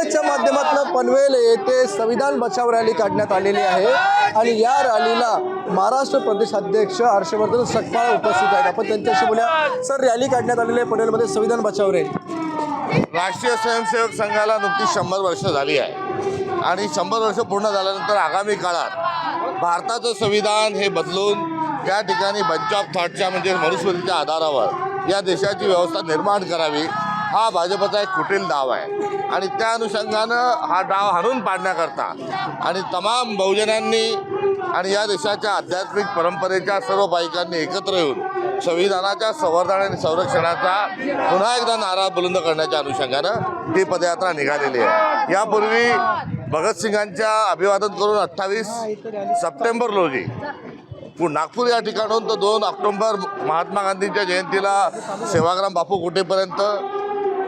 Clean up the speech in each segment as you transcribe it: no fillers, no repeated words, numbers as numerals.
काँग्रेसच्या माध्यमातून पनवेल येथे संविधान बचाव रॅली काढण्यात आलेली आहे आणि या रॅलीला महाराष्ट्र प्रदेश अध्यक्ष हर्षवर्धन सकपाळ उपस्थित आहेत। आपण त्यांच्याशी बोलूया। सर, रॅली काढण्यात आलेली आहे पनवेलमध्ये संविधान बचाव रॅली। राष्ट्रीय स्वयंसेवक संघाला नुकतीच 100 वर्ष झाली आहे आणि 100 वर्ष पूर्ण झाल्यानंतर आगामी काळात भारताचं संविधान हे बदलून त्या ठिकाणी बंच ऑफ थॉटच्या म्हणजे मनुस्मृतीच्या आधारावर या देशाची व्यवस्था निर्माण करावी हा भाजपचा एक कुटील डाव आहे आणि त्या अनुषंगानं हा डाव हाणून पाडण्याकरता आणि तमाम बहुजनांनी आणि या देशाच्या आध्यात्मिक परंपरेच्या सर्व पायिकांनी एकत्र येऊन संविधानाच्या संवर्धन आणि संरक्षणाचा पुन्हा एकदा नारा बुलंद करण्याच्या अनुषंगानं ही पदयात्रा निघालेली आहे। यापूर्वी भगतसिंगांच्या अभिवादन करून 28 सप्टेंबर रोजी नागपूर या ठिकाणून तर 2 ऑक्टोबर महात्मा गांधींच्या जयंतीला सेवाग्राम बापू कुटेपर्यंत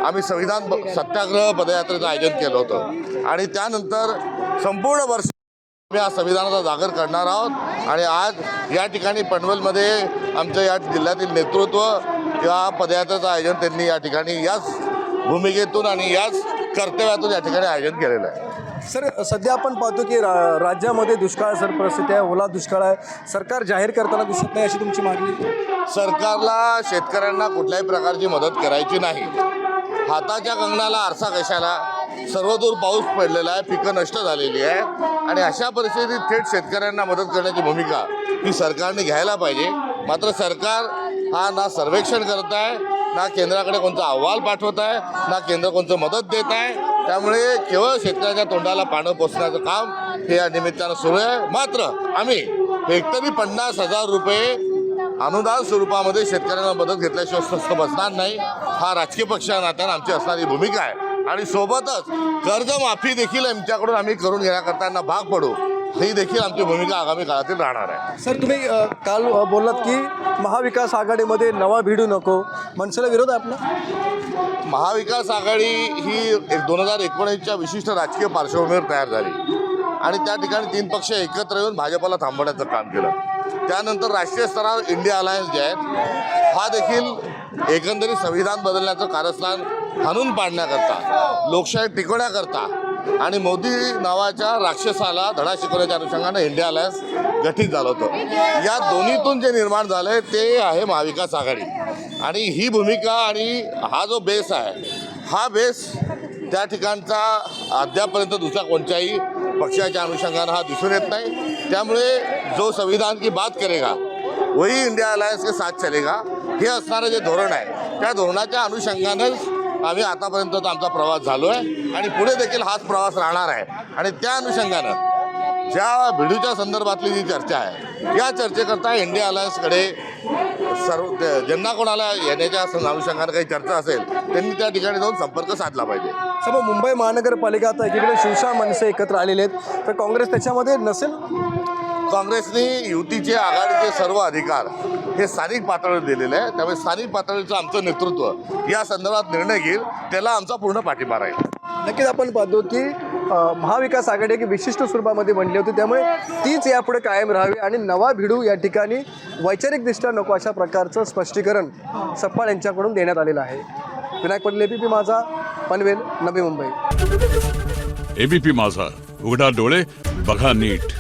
आम्ही संविधान सत्याग्रह पदयात्रेचं आयोजन केलं होतं आणि त्यानंतर संपूर्ण वर्ष आम्ही हा संविधानाचा जागर करणार आहोत आणि आज या ठिकाणी पनवेलमध्ये आमच्या या जिल्ह्यातील नेतृत्व या पदयात्रेचं आयोजन त्यांनी या ठिकाणी याच भूमिकेतून आणि याच कर्तव्यातून या ठिकाणी आयोजन केलेलं आहे। सर, सध्या आपण पाहतो की राज्यामध्ये दुष्काळ सर परिस्थिती आहे, ओला दुष्काळ आहे, सरकार जाहीर करताना दिसत नाही अशी तुमची मागणी? सरकारला शेतकऱ्यांना कुठल्याही प्रकारची मदत करायची नाही। हाताच्या कंगणाला आरसा कशाला? सर्वदूर पाऊस पडलेला आहे, पिकं नष्ट झालेली आहे आणि अशा परिस्थितीत थेट शेतकऱ्यांना मदत करण्याची भूमिका ही सरकारने घ्यायला पाहिजे। मात्र सरकार हा ना सर्वेक्षण करत आहे, ना केंद्राकडे कोणता अहवाल पाठवत आहे, ना केंद्र कोणतं मदत देत आहे। त्यामुळे केवळ शेतकऱ्याच्या तोंडाला पानं पोचण्याचं काम हे या निमित्तानं सुरू आहे। मात्र आम्ही हेक्टरी 50,000 रुपये अनुदान स्वरूपामध्ये शेतकऱ्यांना मदत घेतल्याशिवाय स्वस्त बसणार नाही। हा राजकीय पक्षाच्या नात्यानं आमची असणारी भूमिका आहे आणि सोबतच कर्जमाफी देखील आमच्याकडून आम्ही करून घेण्याकरता भाग पडू ही देखील आमची भूमिका आगामी काळातील राहणार आहे। सर, तुम्ही काल बोललात की महाविकास आघाडीमध्ये नवा भिडू नको, मनसेला विरोध आहे आपला? महाविकास आघाडी ही 2019च्या विशिष्ट राजकीय पार्श्वभूमीवर तयार झाली आणि त्या ठिकाणी 3 पक्ष एकत्र येऊन भाजपला थांबवण्याचं काम केलं। त्यानंतर राष्ट्रीय स्तरावर इंडिया अलायन्स जे आहेत हा देखील एकंदरीत संविधान बदलण्याचं कारस्थान हाणून पाडण्याकरता, लोकशाही टिकवण्याकरता आणि मोदी नावाच्या राक्षसाला धडा शिकवण्याच्या अनुषंगानं इंडिया अलायन्स गठीत झालं होतं। या दोन्हीतून जे निर्माण झालं आहे ते आहे महाविकास आघाडी आणि ही भूमिका आणि हा जो बेस आहे हा बेस त्या ठिकाणचा अद्यापर्यंत दुसऱ्या कोणत्याही पक्षाच्या अनुषंगानं हा दिसून येत नाही। त्यामुळे जो संविधान की बात करेगा वही इंडिया अलायन्स के साथ चलेगा हे असणारं जे धोरण आहे त्या धोरणाच्या अनुषंगानंच आम्ही आतापर्यंतचा आमचा प्रवास झालो आहे आणि पुढे देखील हाच प्रवास राहणार आहे आणि त्या अनुषंगानं ज्या भिडूच्या संदर्भातली जी चर्चा आहे या चर्चेकरता इंडिया अलायन्सकडे सर्व ज्यांना कोणाला येण्याच्या अनुषंगानं काही चर्चा असेल त्यांनी त्या ठिकाणी जाऊन संपर्क साधला पाहिजे। सर, मुंबई महानगरपालिका आता एकीकडे शिवसेना मनसे एकत्र आलेले आहेत तर काँग्रेस त्याच्यामध्ये नसेल? काँग्रेसने युतीचे आघाडीचे सर्व अधिकार हे स्थानिक पातळीवर दिलेले आहे। त्यामुळे स्थानिक पातळीचं आमचं नेतृत्व या संदर्भात निर्णय घेईल त्याला आमचा पूर्ण पाठिंबा राहील। नक्कीच आपण पाहतो की महाविकास आघाडी एक विशिष्ट स्वरूपामध्ये बनली होती त्यामुळे तीच यापुढे कायम राहावी आणि नवा भिडू या ठिकाणी वैचारिकदृष्ट्या नको अशा प्रकारचं स्पष्टीकरण सकपाळ यांच्याकडून देण्यात आलेलं आहे। विनायक पाटील, एबीपी माझा, पनवेल, नवी मुंबई। एबीपी माझा, उघडा डोळे बघा नीट।